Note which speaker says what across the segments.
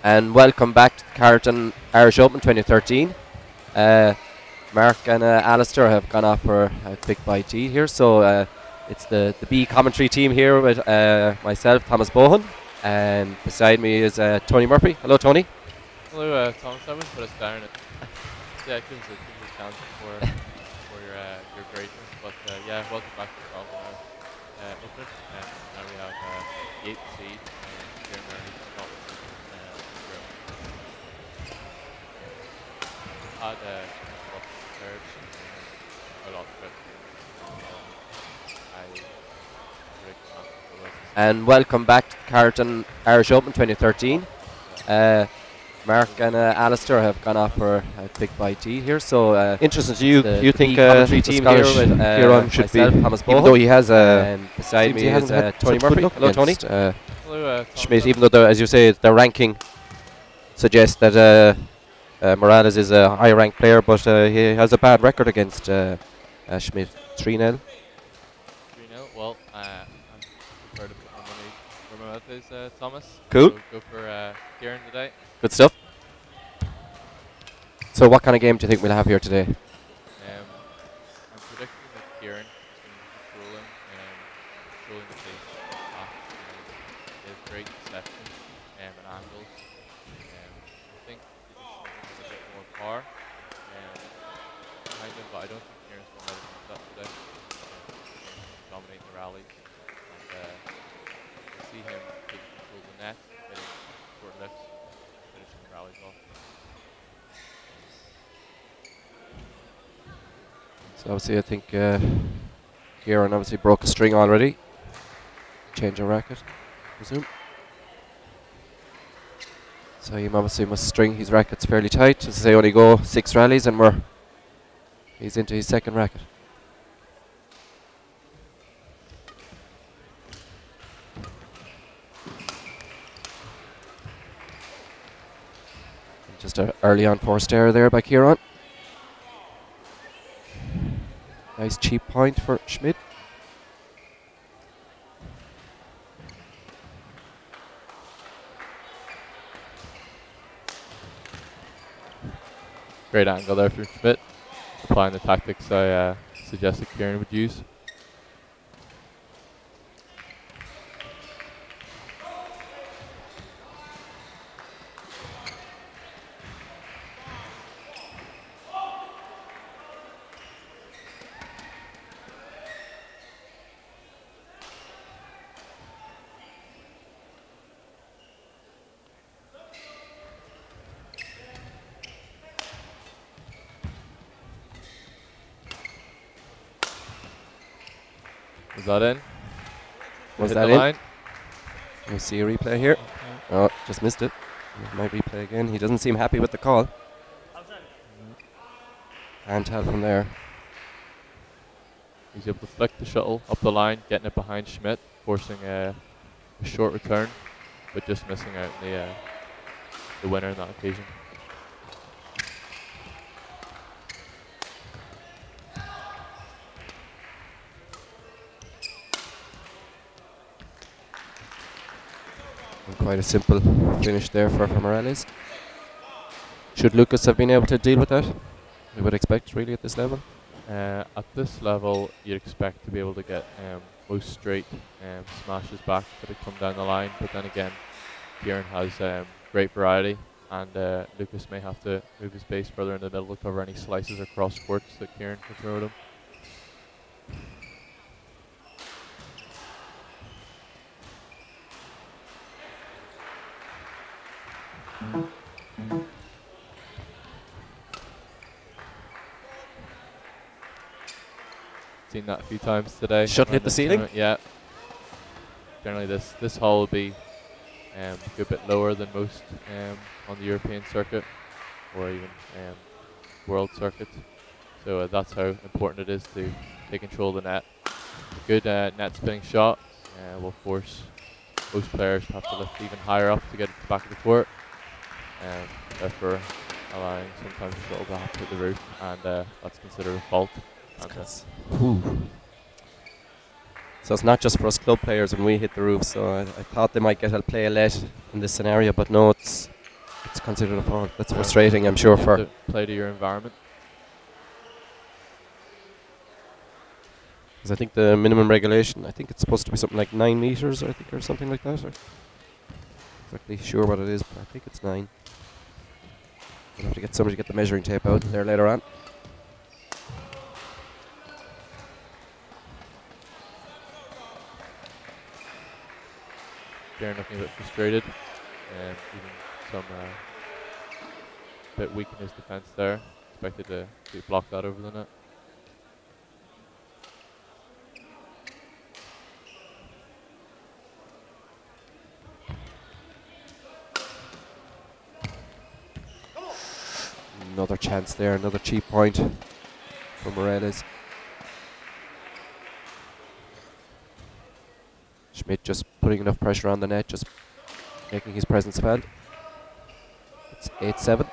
Speaker 1: And welcome back to the Carlton Irish Open 2013. Mark and Alistair have gone off for a quick bite to eat here, so it's the B commentary team here with myself, Thomas Bohan, and beside me is Tony Murphy. Hello, Tony.
Speaker 2: Hello, Thomas. I wouldn't put us down. Give us a chance for your greatness. But yeah, welcome back to the Carlton Open. Now we have the 8th seed here in Merrilees, Scotland. Had a lot of players, a lot of it. I predict not to go.
Speaker 1: And welcome back to the Carlton Irish Open 2013. Mark and Alistair have gone off for a quick bite to eat here, so interesting to you. You think the team here with
Speaker 3: Kieran should
Speaker 1: myself,
Speaker 3: be,
Speaker 1: Thomas
Speaker 3: even though he has
Speaker 1: and beside me is Tony Murphy. Hello, Tony.
Speaker 2: Hello,
Speaker 3: Schmidt, even though as you say, the ranking suggests that Merrilees is a high-ranked player, but he has a bad record against Schmidt. 3-0.
Speaker 2: 3-0. Well, I prefer to put my money where my mouth is, Thomas.
Speaker 3: Cool.
Speaker 2: So go for Kieran today.
Speaker 3: Good stuff. So what kind of game do you think we'll have here today?
Speaker 2: I'm predicting that Kieran is going to be controlling the pace of the match. He has great deception and angles. I think he just needs a bit more power behind him, but I don't think Kieran's going to let him do that today. Kieran's going to dominate the rally, and I see him taking control of the net, getting short lifts, finishing the rallies off.
Speaker 3: So obviously I think Kieran obviously broke a string already. Change of racket, presume. So he obviously must string his rackets fairly tight. As I say, only go 6 rallies and he's into his second racket. Just an early on forced error there by Kieran. Nice cheap point for Schmidt.
Speaker 2: Great angle there from Schmidt, applying the tactics I suggested Kieran would use. Was that in?
Speaker 3: Was
Speaker 2: Hit
Speaker 3: that
Speaker 2: the
Speaker 3: in?
Speaker 2: line?
Speaker 3: Let me see a replay here. Oh, just missed it. Might replay again. He doesn't seem happy with the call. Can't tell from there.
Speaker 2: He's able to flick the shuttle up the line, getting it behind Schmidt, forcing a short return, but just missing out the winner on that occasion.
Speaker 3: And quite a simple finish there for Merrilees. Should Lukas have been able to deal with that? We would expect really at this level.
Speaker 2: At this level, you'd expect to be able to get most straight smashes back that have come down the line, but then again, Kieran has great variety, and Lukas may have to move his base further in the middle to cover any slices or cross courts that Kieran can throw at him. Seen that a few times today.
Speaker 3: Shuttle hit the ceiling?
Speaker 2: Yeah. Generally this hole will be a good bit lower than most on the European circuit or even world circuit. So that's how important it is to take control of the net. A good net spinning shot will force most players to have to lift even higher up to get it to the back of the court. Therefore allowing sometimes the shuttle to have to hit the roof, and that's considered a fault.
Speaker 3: So it's not just for us club players when we hit the roof, so I thought they might get a play late in this scenario, but no, it's
Speaker 1: it's considered a fault. That's frustrating, I'm sure,
Speaker 2: You
Speaker 1: for...
Speaker 2: have to play to your environment.
Speaker 1: Because I think the minimum regulation, I think it's supposed to be something like 9 meters, I think, or something like that. Or exactly sure what it is, but I think it's 9. We'll have to get somebody to get the measuring tape out there later on.
Speaker 2: Kieran looking a bit frustrated, and even some bit weak in his defence there. Expected to block that over the net.
Speaker 1: Another chance there, another cheap point for Merrilees. Schmidt just putting enough pressure on the net, just making his presence felt. It's 8-7.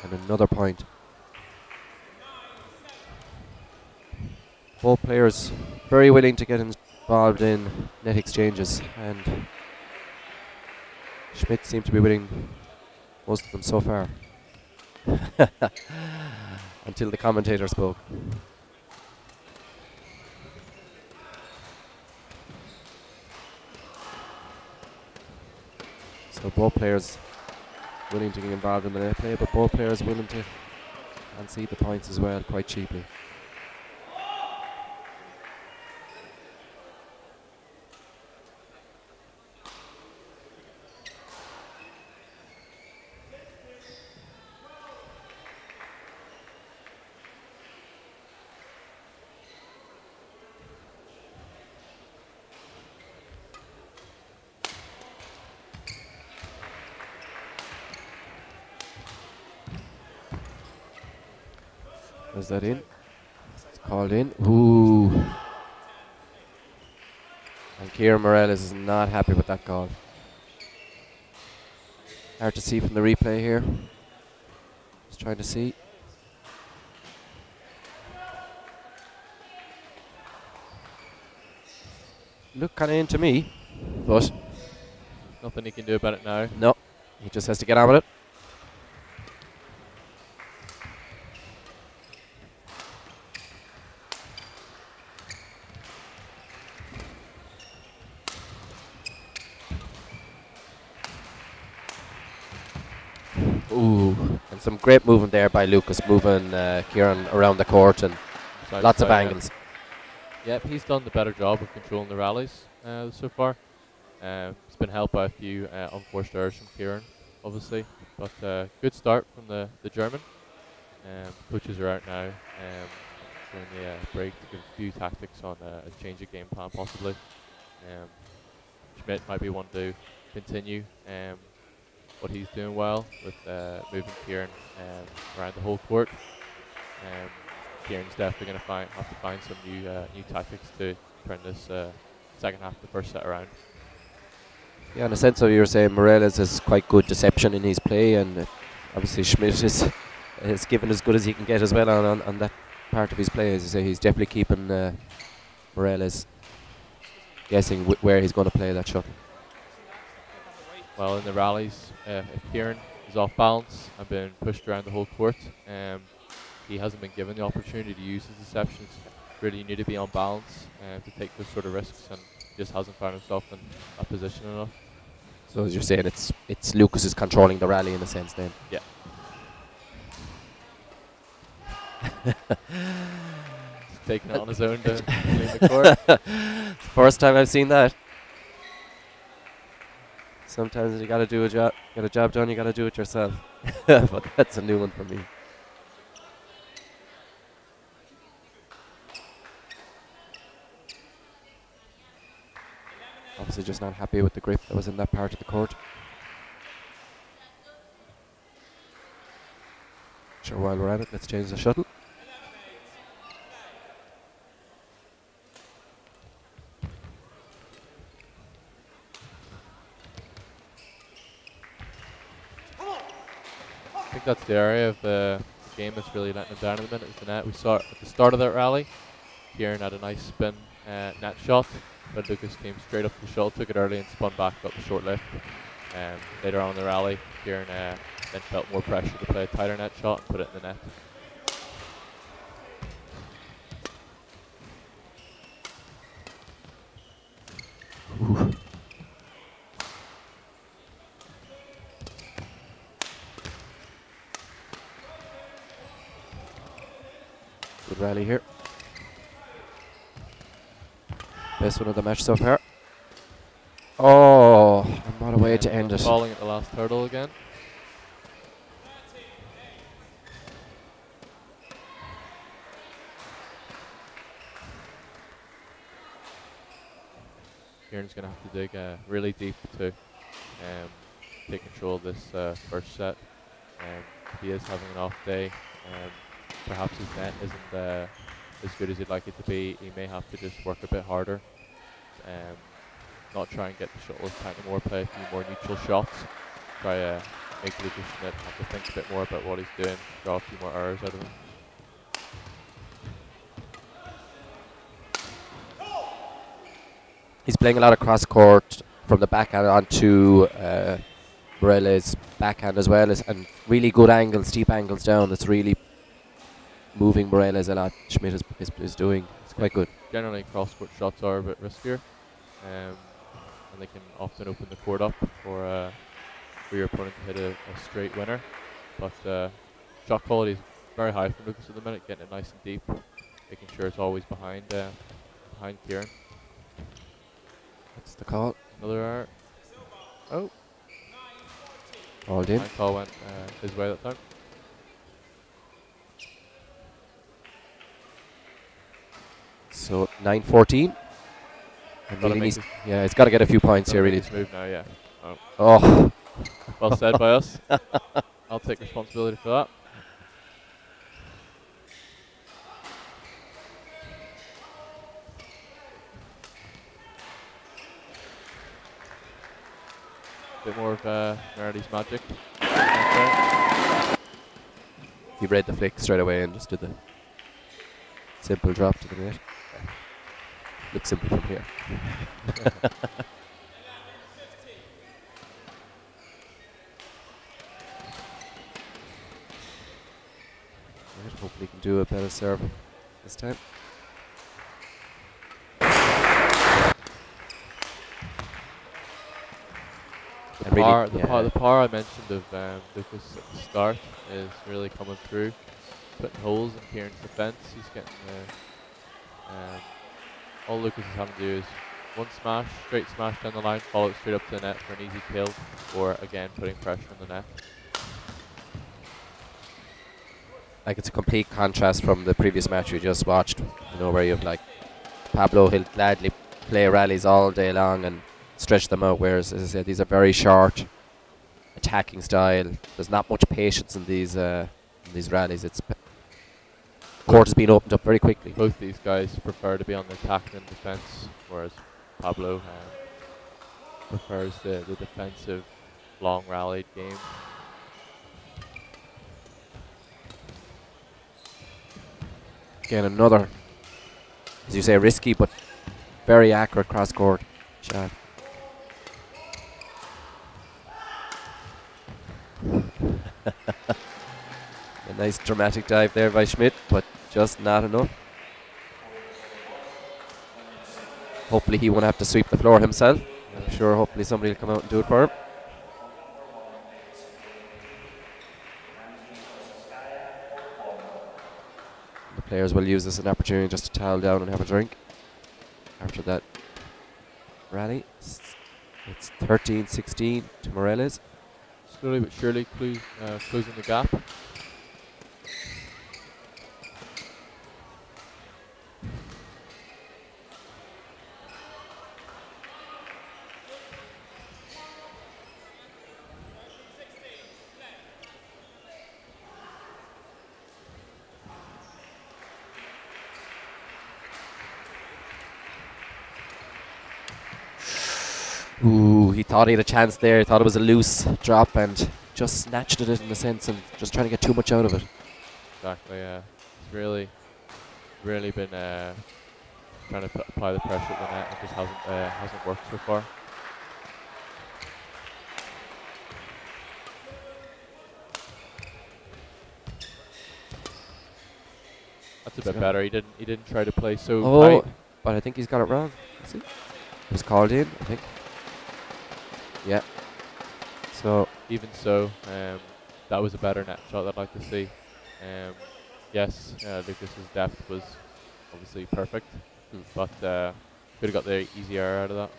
Speaker 1: And another point. Both players very willing to get involved in net exchanges, and Schmidt seemed to be winning most of them so far. Until the commentator spoke. So both players willing to get involved in the net play, but both players willing to concede the points as well quite cheaply. Is that in? It's called in. Ooh. And Kieran Merrilees is not happy with that call. Hard to see from the replay here. Just trying to see. Look kind of into me, but
Speaker 2: Nothing he can do about it now.
Speaker 1: no, he just has to get on with it. Ooh, and some great movement there by Lukas, moving Kieran around the court and lots of angles.
Speaker 2: Yep, he's done the better job of controlling the rallies so far. It's been helped by a few unforced errors from Kieran, obviously, but good start from the German. Coaches are out now during the break to give a few tactics on a change of game plan possibly. Schmidt might be one to continue what he's doing well with moving Kieran around the whole court. Kieran's definitely going to have to find some new tactics to turn this second half of the first set around.
Speaker 1: Yeah, in a sense, of you were saying Merrilees has quite good deception in his play, and obviously Schmidt is given as good as he can get as well on that part of his play. As you say, he's definitely keeping Merrilees guessing where he's going to play that shot.
Speaker 2: Well, in the rallies, if Kieran is off balance and been pushed around the whole court, he hasn't been given the opportunity to use his deceptions. Really, you need to be on balance to take those sort of risks, and he just hasn't found himself in that position enough.
Speaker 1: So as you're saying, it's Lukas is controlling the rally in a sense then.
Speaker 2: Yeah. Taking it on his own to clean the court.
Speaker 1: First time I've seen that. Sometimes you gotta do get a job done, you gotta do it yourself. But that's a new one for me. Obviously just not happy with the grip that was in that part of the court. Sure, while we're at it, let's change the shuttle.
Speaker 2: I think that's the area of the game that's really letting him down at the minute, is the net. We saw it at the start of that rally. Kieran had a nice spin net shot, but Lukas came straight up the shuttle, took it early and spun back, got the short lift. Later on in the rally, Kieran then felt more pressure to play a tighter net shot and put it in the net.
Speaker 3: Ooh. Good rally here. Best one of the match so far. Oh, and what a way to end it.
Speaker 2: Falling at the last hurdle again. Kieran's going to have to dig really deep to take control of this first set. He is having an off day. Perhaps his net isn't as good as he'd like it to be. He may have to just work a bit harder. Not try and get the shuttle tight anymore, play a few more neutral shots. Try make Lukas Schmidt have to think a bit more about what he's doing, draw a few more errors out of him.
Speaker 3: He's playing a lot of cross court from the backhand onto Merrilees' backhand as well, and really good angles, steep angles down. It's really moving Merrilees a lot. Schmidt is doing. It's quite good.
Speaker 2: Generally, cross court shots are a bit riskier, and they can often open the court up for your opponent to hit a straight winner. But shot quality is very high from Lukas at the minute, getting it nice and deep, making sure it's always behind Kieran.
Speaker 3: That's the call.
Speaker 2: Another error. Oh.
Speaker 3: All in.
Speaker 2: My call went his way that time.
Speaker 3: So 9-14. Yeah, he's got to get a few points here, really.
Speaker 2: Move now, yeah.
Speaker 3: Oh.
Speaker 2: Well said by us. I'll take responsibility for that. Bit more of Merrilees magic.
Speaker 3: He read the flick straight away and just did the simple drop to the net. Looks simple from here. Right, hopefully he can do a better serve this time.
Speaker 2: The power I mentioned of Lukas at the start is really coming through, putting holes in Kieran's defence. He's getting all Lukas is having to do is one smash, straight smash down the line, follow it straight up to the net for an easy kill, or again putting pressure on the net.
Speaker 3: Like, it's a complete contrast from the previous match we just watched, you know, where you have like Pablo, he'll gladly play rallies all day long and stretch them out, whereas, as I said, these are very short attacking style. There's not much patience in these rallies. It's court has been opened up very quickly.
Speaker 2: Both these guys prefer to be on the attack than defence, whereas Pablo prefers the defensive, long rallied game.
Speaker 3: Again, another, as you say, risky but very accurate cross court shot. A nice dramatic dive there by Schmidt, but just not enough. Hopefully he won't have to sweep the floor himself. I'm sure hopefully somebody will come out and do it for him. The players will use this as an opportunity just to towel down and have a drink after that rally. It's 13-16 to Merrilees.
Speaker 2: Slowly but surely closing the gap.
Speaker 3: Ooh, he thought he had a chance there. He thought it was a loose drop and just snatched at it in a sense and just trying to get too much out of it.
Speaker 2: Exactly, yeah. It's really been trying to apply the pressure at the net. It just hasn't worked so far. That's a bit better. He didn't try to play so tight.
Speaker 3: But I think he's got it wrong. Is it? It was called in, I think. Yeah. So
Speaker 2: even so, that was a better net shot I'd like to see. Yes, Lucas's depth was obviously perfect, but could have got the easy error out of that.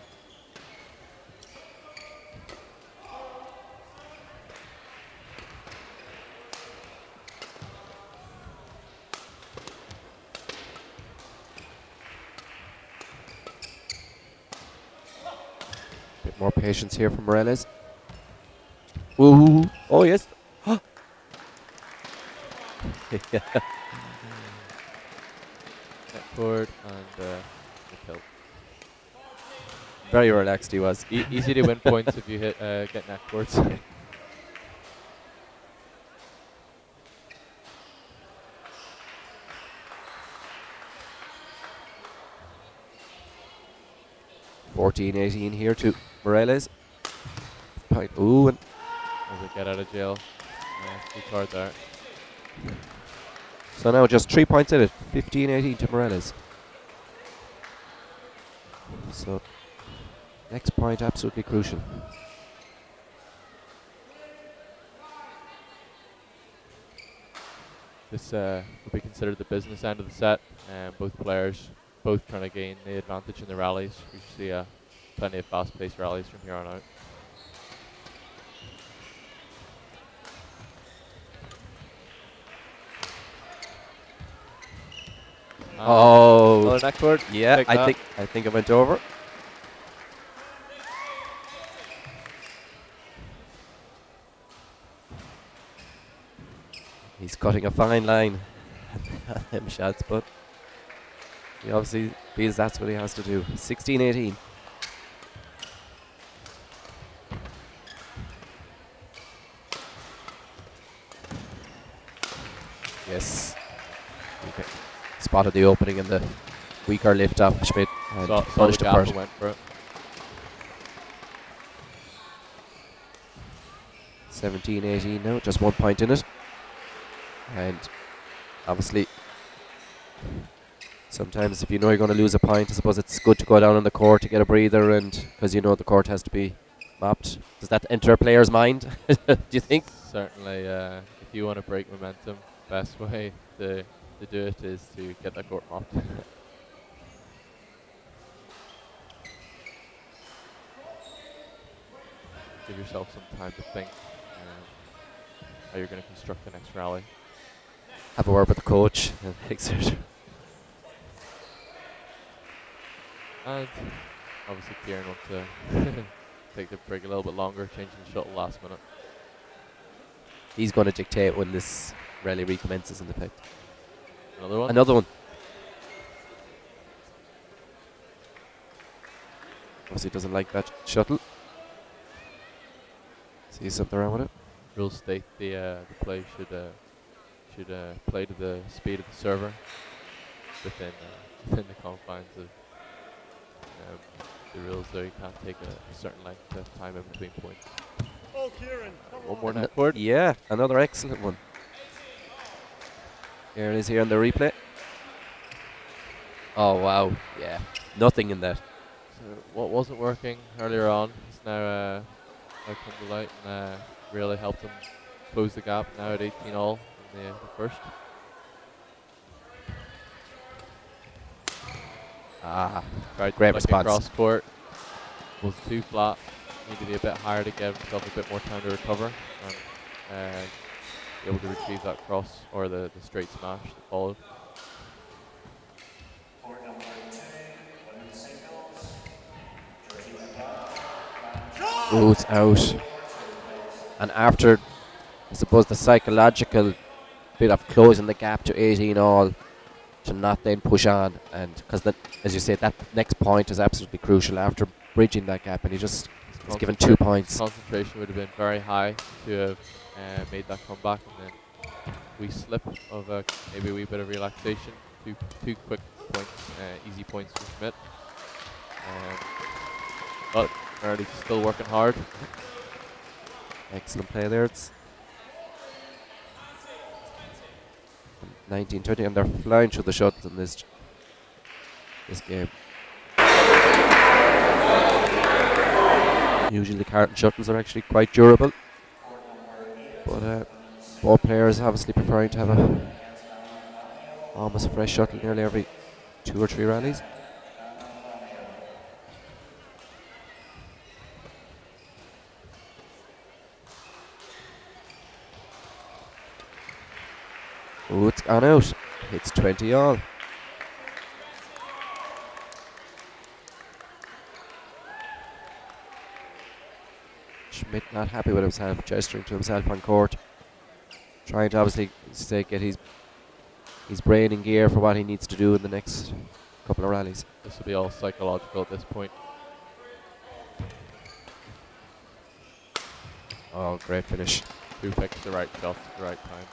Speaker 3: bit more patience here from Merrilees. Ooh! Oh yes.
Speaker 2: Netboard and the tilt.
Speaker 3: Very relaxed he was.
Speaker 2: Easy to win points if you hit get netboards.
Speaker 3: (14-18) here to Merrilees. Point. Ooh, and
Speaker 2: As a get out of jail. Good card there.
Speaker 3: so now just 3 points in it. 15-18 to Merrilees. So next point absolutely crucial.
Speaker 2: This will be considered the business end of the set. Both players trying to gain the advantage in the rallies. We should see plenty of fast-paced rallies from here on out.
Speaker 3: Oh,
Speaker 2: Another neckboard.
Speaker 3: yeah,
Speaker 2: Take
Speaker 3: I
Speaker 2: that.
Speaker 3: think it went over. He's cutting a fine line on them shots, but he obviously feels that's what he has to do. 16-18. Yes. Okay. Spotted the opening and the weaker lift off Schmidt and
Speaker 2: Saw
Speaker 3: punished
Speaker 2: the
Speaker 3: him
Speaker 2: gap
Speaker 3: for
Speaker 2: and
Speaker 3: it.
Speaker 2: went for it.
Speaker 3: 17-18 now, just 1 point in it. And obviously, sometimes if you know you're going to lose a point, I suppose it's good to go down on the court to get a breather, and because you know the court has to be mopped. Does that enter a player's mind, do you think?
Speaker 2: Certainly, if you want to break momentum, best way to do it is to get that court mopped. Give yourself some time to think how you're going to construct the next rally.
Speaker 3: Have a word with the coach.
Speaker 2: And obviously Kieran wants to take the break a little bit longer, changing the shuttle last minute.
Speaker 3: He's going to dictate when this rally recommences in the pick.
Speaker 2: Another one?
Speaker 3: Another one. Obviously doesn't like that shuttle. See something wrong with it?
Speaker 2: Rules state the play should play to the speed of the server within the confines of the rules, though you can't take a certain length of time in between points.
Speaker 4: Oh, Kieran,
Speaker 2: One more net board.
Speaker 3: Yeah, another excellent one. Here it is here on the replay. Oh wow, yeah, nothing in that.
Speaker 2: So what wasn't working earlier on is now come to light and really helped them close the gap now at 18 all in the first. Tried
Speaker 3: great
Speaker 2: flicking
Speaker 3: response.
Speaker 2: Cross court was too flat. Needed to be a bit higher to give himself a bit more time to recover and be able to retrieve that cross or the straight smash that followed.
Speaker 3: Oh, it's out. And after, I suppose, the psychological bit of closing the gap to 18 all, to not then push on, and because as you say, that next point is absolutely crucial after bridging that gap, and he just was given 2 points.
Speaker 2: Concentration would have been very high to have made that comeback, and then we slip of maybe a wee bit of relaxation, too quick points, easy points for Schmidt. But Merrilees is still working hard.
Speaker 3: Excellent play there. It's 19-20, and they're flying through the shuttles in this game. Usually the Carlton shuttles are actually quite durable, but both players obviously preferring to have a almost fresh shuttle nearly every 2 or 3 rallies. Oh, it's gone out. It's 20 all. Schmidt not happy with himself, gesturing to himself on court, trying to obviously say get his brain in gear for what he needs to do in the next couple of rallies.
Speaker 2: This will be all psychological at this point.
Speaker 3: Oh, great finish.
Speaker 2: Who picks the right shots at the right time?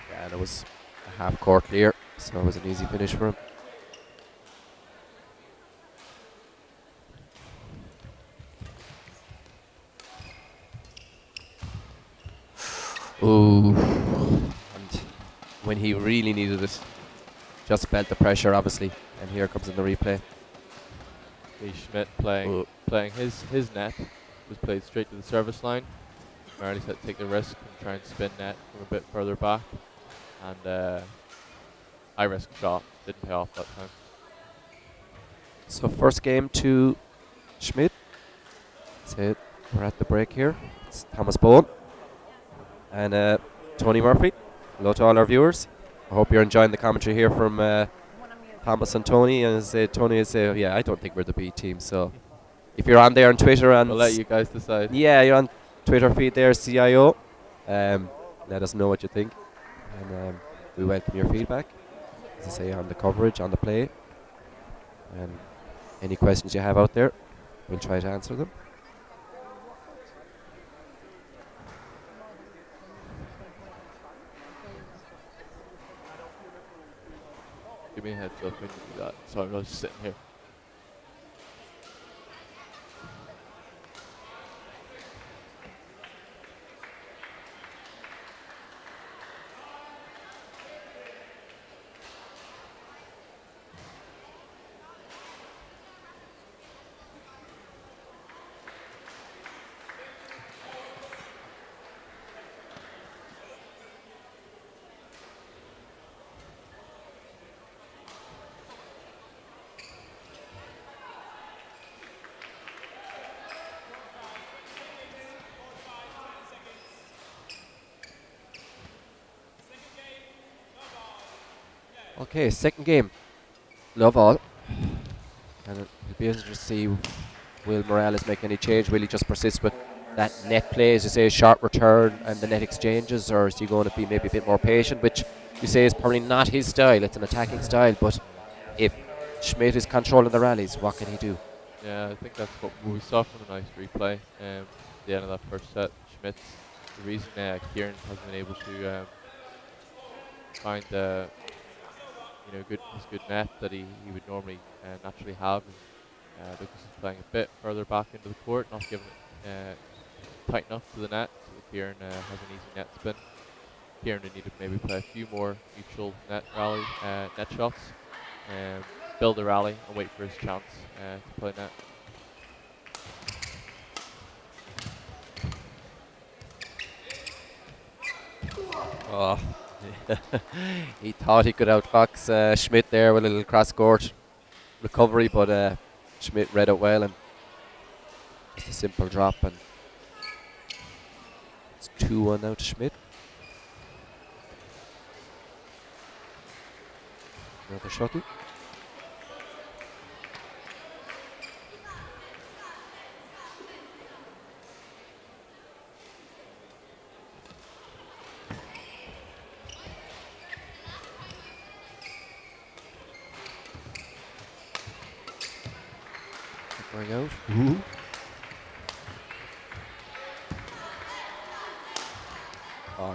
Speaker 3: Yeah, and it was a half court clear, so it was an easy finish for him. Ooh. And when he really needed it, just felt the pressure obviously, and here comes in the replay.
Speaker 2: Schmidt playing his net was played straight to the service line. Merrilees had to take the risk and try and spin net from a bit further back, and high risk shot didn't pay off that time.
Speaker 3: So first game to Schmidt. So we're at the break here. It's Thomas Bowen and Tony Murphy. Hello to all our viewers. I hope you're enjoying the commentary here from Thomas and Tony. And Tony is yeah, I don't think we're the B team. So if you're on there on Twitter and
Speaker 2: we'll let you guys decide.
Speaker 3: Yeah, you're on Twitter feed there, CIO. Let us know what you think, and we welcome your feedback. As I say, on the coverage, on the play, and any questions you have out there, we'll try to answer them.
Speaker 2: Give me a heads up when you do that. So I'm just sitting here.
Speaker 3: Okay, second game. Love all. And it'll be interesting to see, will Merrilees make any change? Will he just persist with that net play, as you say, short return and the net exchanges, or is he going to be maybe a bit more patient, which you say is probably not his style? It's an attacking style, but if Schmidt is controlling the rallies, what can he do?
Speaker 2: Yeah, I think that's what we saw from a nice replay at the end of that first set. Schmidt, the reason Kieran hasn't been able to find his good net that he would normally naturally have. Lukas is playing a bit further back into the court, not giving it tight enough to the net, so that Kieran has an easy net spin. Kieran would need to maybe play a few more neutral net shots, build a rally and wait for his chance to play net.
Speaker 3: Oh, he thought he could outfox Schmidt there with a little cross-court recovery, but Schmidt read it well, and just a simple drop, and it's 2-1 now to Schmidt. Another shuttle. Going out.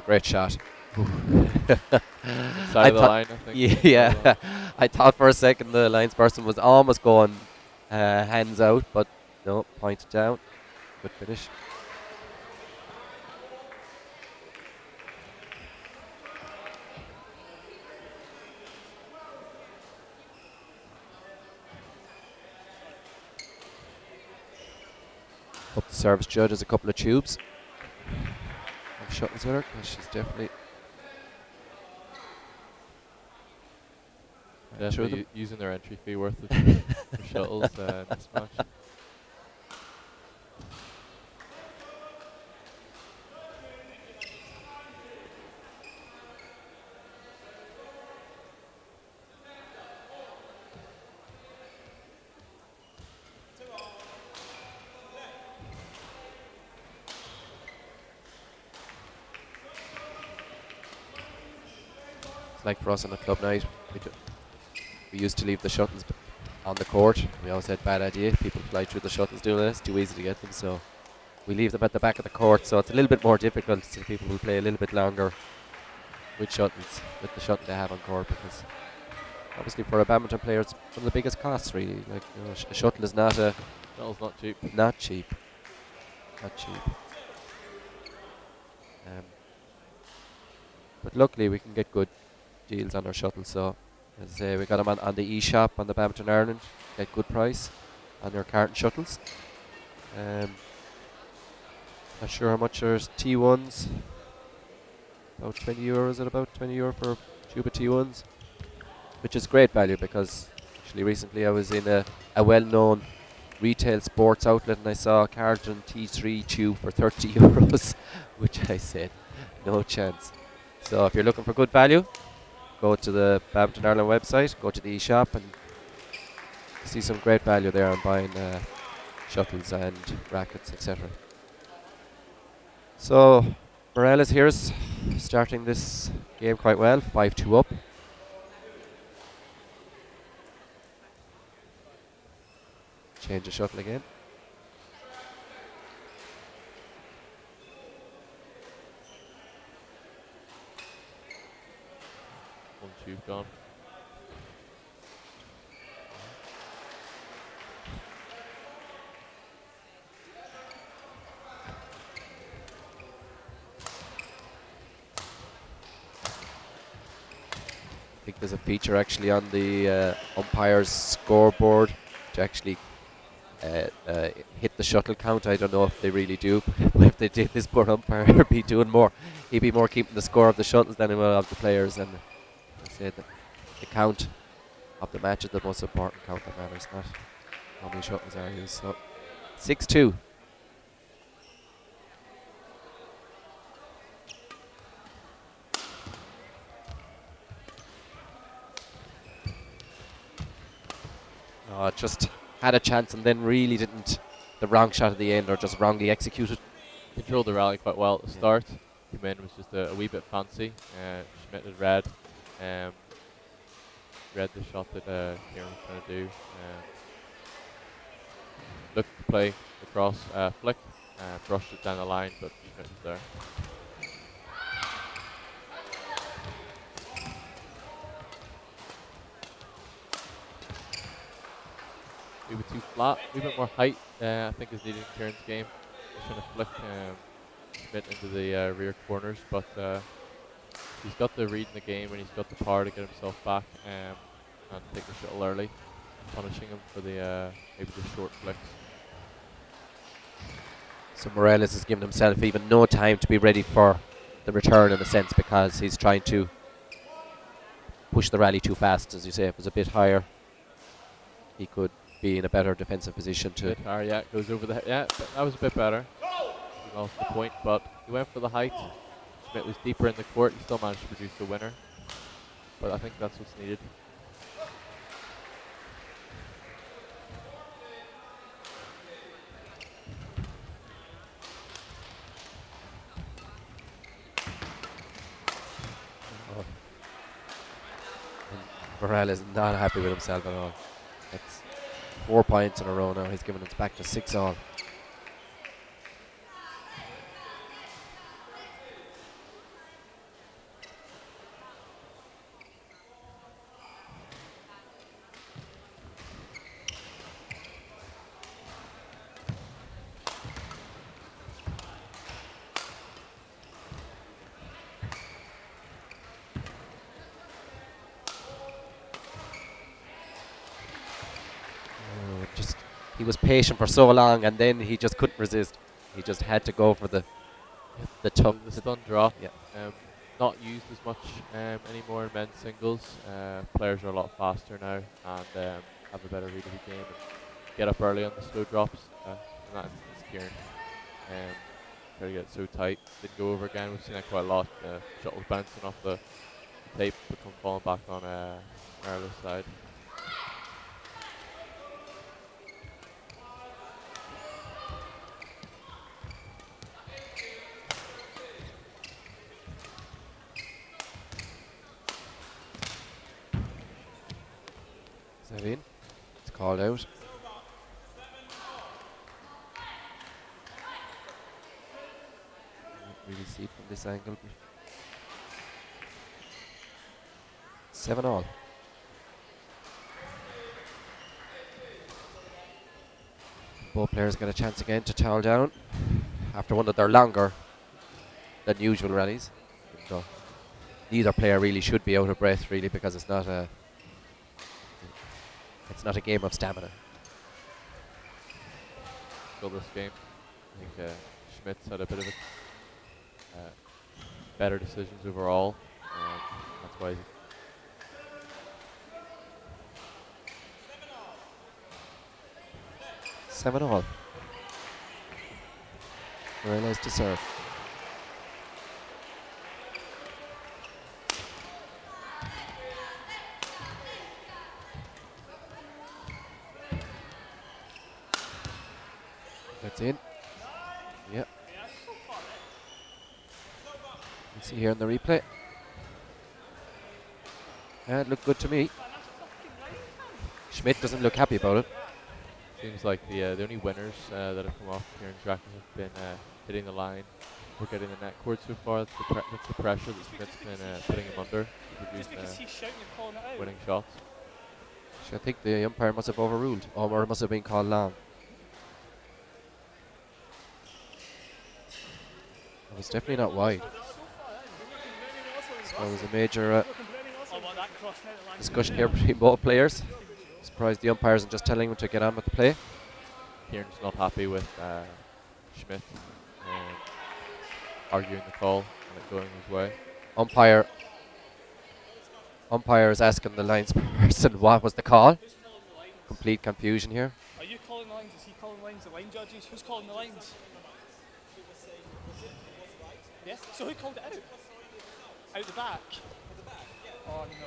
Speaker 3: great shot.
Speaker 2: Inside of the line, I think.
Speaker 3: Yeah, I thought for a second the linesperson was almost going hands out, but no, pointed down. Good finish. Up the service judge has a couple of tubes. I'm shuttles with her because she's definitely
Speaker 2: using their entry fee worth it for shuttles in this match.
Speaker 3: like for us on the club night, we used to leave the shuttles on the court. We always had bad idea. People fly through the shuttles doing it. It's too easy to get them, so we leave them at the back of the court. So it's a little bit more difficult. So people will play a little bit longer with shuttles, with the shuttle they have on court, because obviously for a badminton player, it's one of the biggest costs really. Like, you know, a shuttle is not a
Speaker 2: Shuttle's not cheap.
Speaker 3: Not cheap. Not cheap. But luckily we can get good deals on our shuttles. So as I say, we got them on the e-shop on the Badminton Ireland. Get good price on their Carlton shuttles. Not sure how much are T1s. About €20 at about €20 for a tube of T1s, which is great value, because actually recently I was in a well-known retail sports outlet and I saw a Carlton T3 tube for €30, which I said, no chance. So if you're looking for good value, go to the Badminton Ireland website, go to the e-shop and see some great value there on buying shuttles and rackets, etc. So Merrilees here is starting this game quite well, 5-2 up. Change the shuttle again.
Speaker 2: One tube gone.
Speaker 3: I think there's a feature actually on the umpire's scoreboard to actually hit the shuttle count. I don't know if they really do, but if they did, this poor umpire would be doing more. He'd be more keeping the score of the shuttles than he will of the players. And I say that the count of the match is the most important count that matters, not how many shuttles are used. So 6-2. Just had a chance and then really didn't. The wrong shot at the end, or just wrongly executed.
Speaker 2: Controlled the rally quite well at the start. Came in was just a wee bit fancy. Schmidt had read the shot that Kieran was trying to do. Looked to play across, flick, brushed it down the line, but Schmidt was there. A bit too flat, a bit more height, I think is needed in Kieran's game. He's trying to flick Schmidt into the rear corners, but he's got the read in the game and he's got the power to get himself back and take the shuttle early, punishing him for the maybe the short flicks.
Speaker 3: So Merrilees has given himself even no time to be ready for the return, in a sense, because he's trying to push the rally too fast. As you say, if it was a bit higher, he could be in a better defensive position to.
Speaker 2: Bit higher, yeah, goes over the yeah, that was a bit better. He lost the point, but he went for the height. Schmidt was deeper in the court. He still managed to produce the winner, but I think that's what's needed.
Speaker 3: Merrilees is not happy with himself at all. It's 4 points in a row now. He's given it back to 6-all.
Speaker 1: he was patient for so long, and then he just couldn't resist. He just had to go for the tough.
Speaker 2: The stun drop.
Speaker 1: Yeah.
Speaker 2: Not used as much anymore in men's singles. Players are a lot faster now and have a better read of the game and get up early on the slow drops. In that instance, Kieran tried to get so tight, didn't go over again. We've seen that quite a lot. Shuttle bouncing off the tape, but come falling back on Merrilees' side.
Speaker 1: Is that in? It's called out. Can't really see it from this angle. 7-all. Both players get a chance again to towel down after one of their longer than usual rallies. So neither player really should be out of breath, really, because it's not a game of stamina.
Speaker 2: Still this game, I think Schmidt's had a bit of better decisions overall. That's why.
Speaker 1: 7-all. Merrilees to serve. That's in. Yeah. You see here in the replay. Yeah, it looked good to me. Schmidt doesn't look happy about it.
Speaker 2: Seems like the only winners that have come off Kieran's racket have been hitting the line or getting the net cord so far. That's the pressure that Schmidt's been putting him under to produce winning shots.
Speaker 1: I think the umpire must have overruled, or it must have been called long. It was definitely not wide. So there was a major discussion here between both players. Surprised the umpire isn't just telling him to get on with the play.
Speaker 2: Kieran's not happy with Schmidt arguing the call and it going his way.
Speaker 1: Umpire is asking the lines person what was the call. Complete confusion here.
Speaker 4: Are you calling the lines? Is he calling the lines? The line judges? Who's calling the lines? Yes. So who called it out? Out the back. Oh no.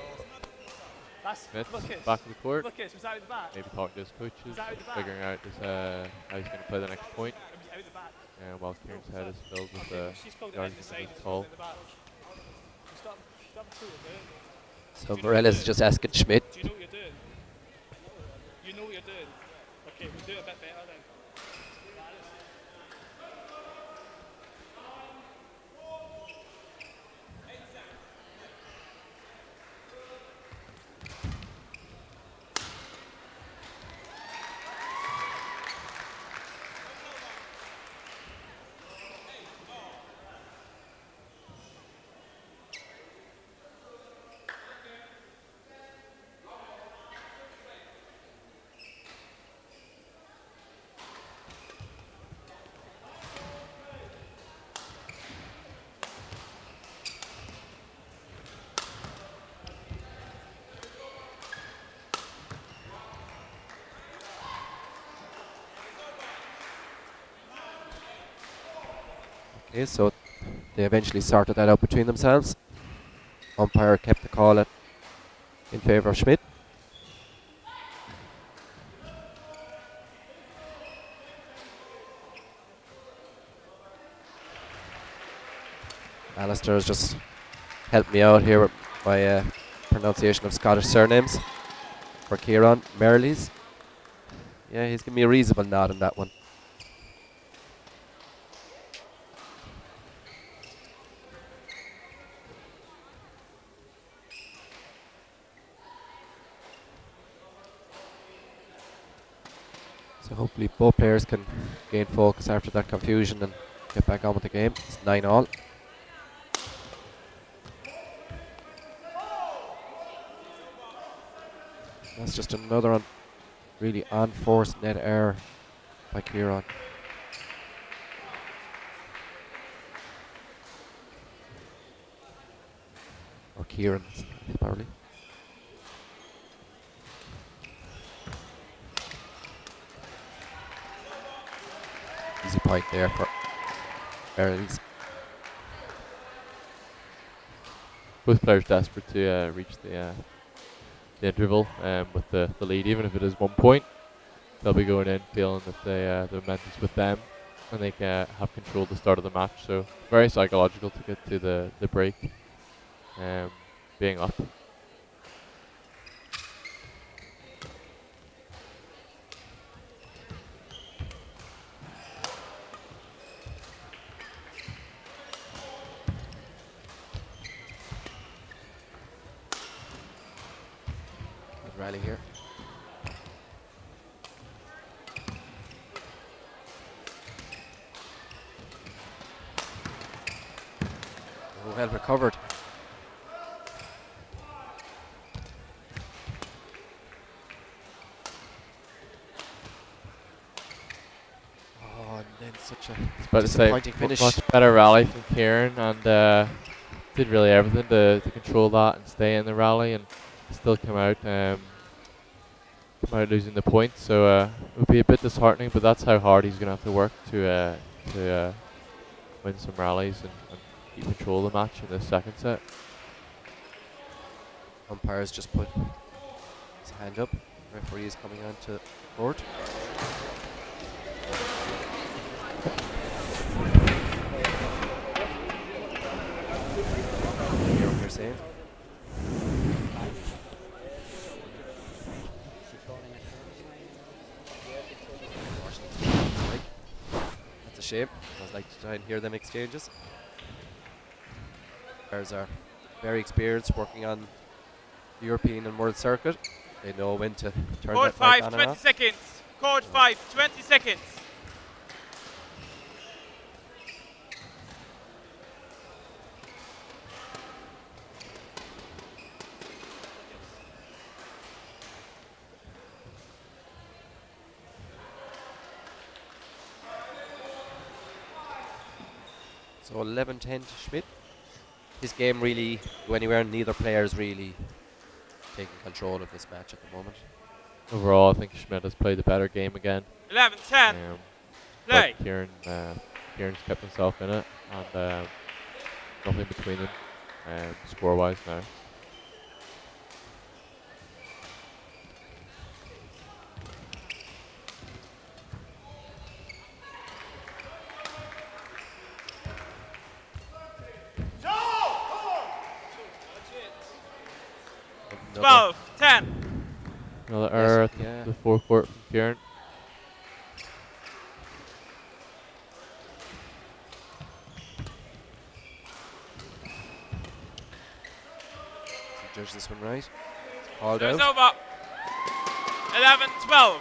Speaker 4: That's
Speaker 2: Schmidt back of the court.
Speaker 4: Lukas, was that out the back?
Speaker 2: Maybe talking to his coaches, figuring out how he's going to play the next point.
Speaker 4: It was out the back.
Speaker 2: While Kieran's head is filled with the arguments of his call.
Speaker 1: So Merrilees is just asking Schmidt.
Speaker 4: Do you know what you're doing? You know what you're doing? Okay, we'll do it a bit better then.
Speaker 1: Okay, so they eventually sorted that out between themselves. Umpire kept the call in favour of Schmidt. Alistair has just helped me out here with my pronunciation of Scottish surnames for Kieran. Merrilees. Yeah, he's giving me a reasonable nod on that one. So hopefully both players can gain focus after that confusion and get back on with the game. It's 9-all. That's just another Really unforced net error by Kieran. Or Kieran, probably. Easy point there for Merrilees.
Speaker 2: Both players desperate to reach the interval with the lead, even if it is 1 point. They'll be going in feeling that the momentum's with them and they can have control at the start of the match. So very psychological to get to the break, being up.
Speaker 1: Good rally here. Oh, well recovered. Oh, and then such a disappointing finish.
Speaker 2: Much better rally from Kieran, and did really everything to control that and stay in the rally and still come out losing the point. So it would be a bit disheartening, but that's how hard he's going to have to work to win some rallies and keep control of the match in the second set.
Speaker 1: Umpires just put his hand up. Referee is coming on to court. Hear what they're saying. That's a shame. I'd like to try and hear them exchanges. Players are very experienced working on the European and World Circuit. They know when to turn
Speaker 4: Code
Speaker 1: that mic
Speaker 4: 5,
Speaker 1: on and
Speaker 4: 20
Speaker 1: off.
Speaker 4: seconds. Code 5, 20 seconds.
Speaker 1: So 11-10 to Schmidt. His game really go anywhere, and neither player is really taking control of this match at the moment.
Speaker 2: Overall, I think Schmidt has played the better game again.
Speaker 4: 11-10. Play.
Speaker 2: But Kieran's kept himself in it, and nothing between them score-wise now.
Speaker 1: Another
Speaker 4: 12-10.
Speaker 2: Another error at the forecourt from Kieran.
Speaker 1: Judge this one right. Called
Speaker 4: It's
Speaker 1: out.
Speaker 4: over. 11-12.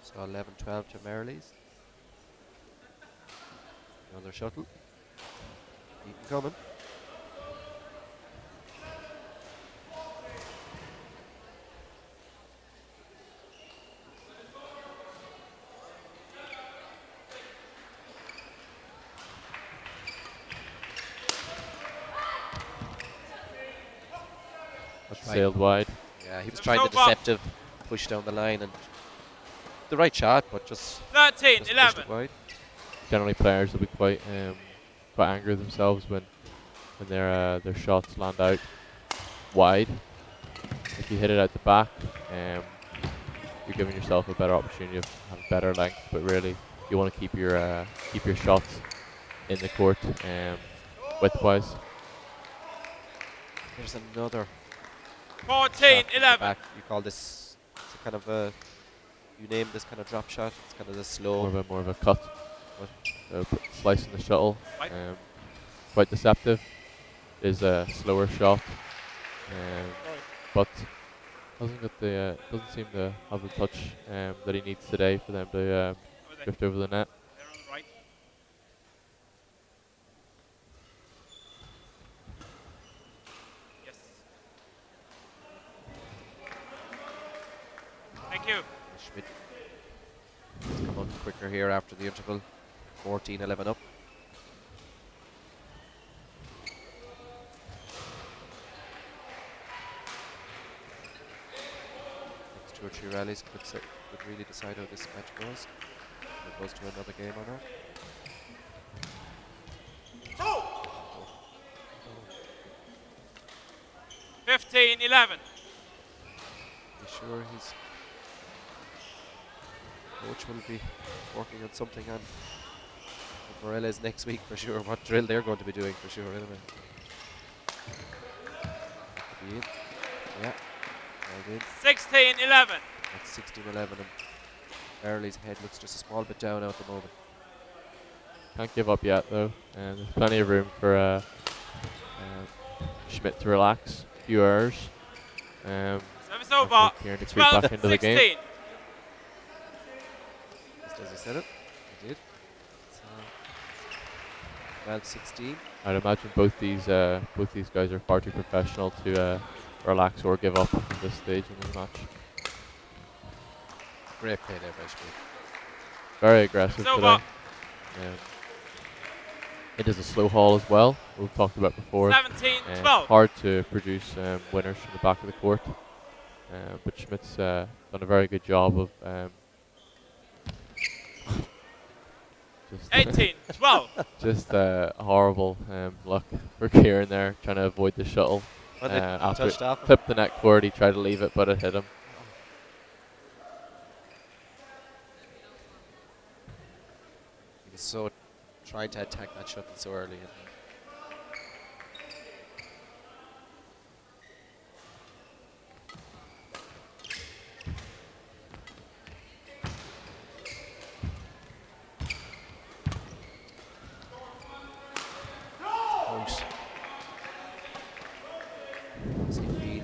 Speaker 1: So 11-12 to Merrilees. Another shuttle. Eaton coming.
Speaker 2: Sailed wide.
Speaker 1: Yeah, he was trying the deceptive push down the line and the right shot, but just
Speaker 4: 13-11.
Speaker 1: wide.
Speaker 2: Generally, players will be quite angry with themselves when their shots land out wide. If you hit it out the back, you're giving yourself a better opportunity of having better length. But really, you want to keep your shots in the court width-wise.
Speaker 1: There's another
Speaker 4: 14-11.
Speaker 1: back. You call this it's a kind of a, you name this kind of drop shot. It's kind of the slow.
Speaker 2: More of a cut. Slicing the shuttle. Quite deceptive. Is a slower shot, but doesn't seem to have the touch that he needs today for them to drift over the net.
Speaker 5: you.
Speaker 3: Schmidt has come out quicker here after the interval. 14-11 up. Next 2 or 3 rallies could really decide how this match goes. If it goes to another game or not.
Speaker 5: Oh. 15-11.
Speaker 3: Be sure his coach will be working on something on Merrilees next week for sure. What drill they're going to be doing for sure anyway. Yeah.
Speaker 5: 16-11.
Speaker 3: That's 16-11 and Merrilees' head looks just a small bit down at the moment.
Speaker 2: Can't give up yet though, and there's plenty of room for Schmidt to relax. A few hours.
Speaker 5: Service over.
Speaker 2: Kieran to creep back into the game.
Speaker 3: Just as I said it, I did. So, 12-16.
Speaker 2: I'd imagine both these guys are far too professional to relax or give up at this stage in the match.
Speaker 3: Great play there by Schmidt.
Speaker 2: Very aggressive today. It is a slow haul as well. We've talked about before.
Speaker 5: 17-12.
Speaker 2: Hard to produce winners from the back of the court, but Schmidt's done a very good job of.
Speaker 5: 18-12.
Speaker 2: Just horrible luck for Kieran there, trying to avoid the shuttle. After
Speaker 3: touched off him.
Speaker 2: Tipped the net forward, he tried to leave it, but it hit him.
Speaker 3: He was so trying to attack that shuttle so early.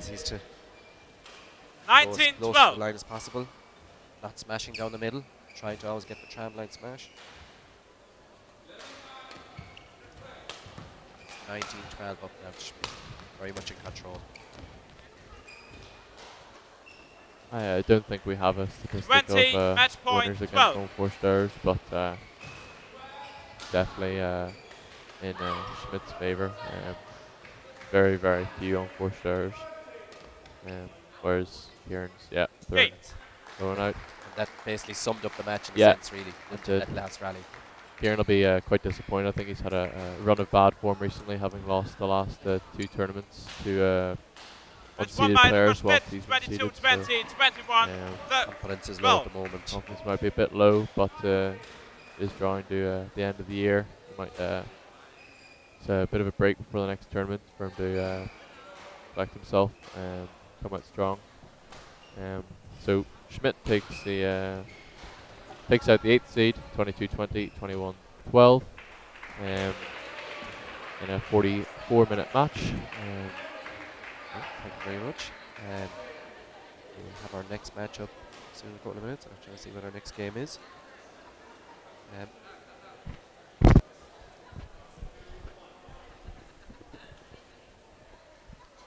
Speaker 3: Needs to go as close to the
Speaker 5: 19-12.
Speaker 3: line as possible. Not smashing down the middle. Trying to always get the tram line smash. 19-12 up now. Very much in control.
Speaker 2: I don't think we have a statistic
Speaker 5: 20,
Speaker 2: of
Speaker 5: match point,
Speaker 2: winners against
Speaker 5: 12.
Speaker 2: home forced errors, but definitely in Schmidt's favour. Very, very few unforced errors. Whereas Kieran's, throwing out.
Speaker 3: And that basically summed up the match in a sense, really, that last rally.
Speaker 2: Kieran will be quite disappointed. I think he's had a run of bad form recently, having lost the last 2 tournaments to unseeded players. While he's
Speaker 5: 22,
Speaker 2: unseeded,
Speaker 5: 20, 21.
Speaker 3: Confidence is low at the moment.
Speaker 2: Confidence might be a bit low, but is drawing to the end of the year. He might, it's a bit of a break before the next tournament for him to collect himself and come out strong. So Schmidt takes out the 8th seed, 22-20, 21-12, in a 44-minute match.
Speaker 3: Thank you very much. We'll have our next match up soon in a couple of minutes. I'm trying to see what our next game is.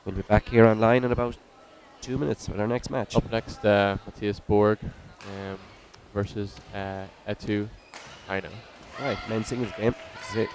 Speaker 3: We'll be back here online in about 2 minutes with our next match.
Speaker 2: Up next, Matthias Borg versus Etu Aino.
Speaker 3: Right, men's singles game. This is it.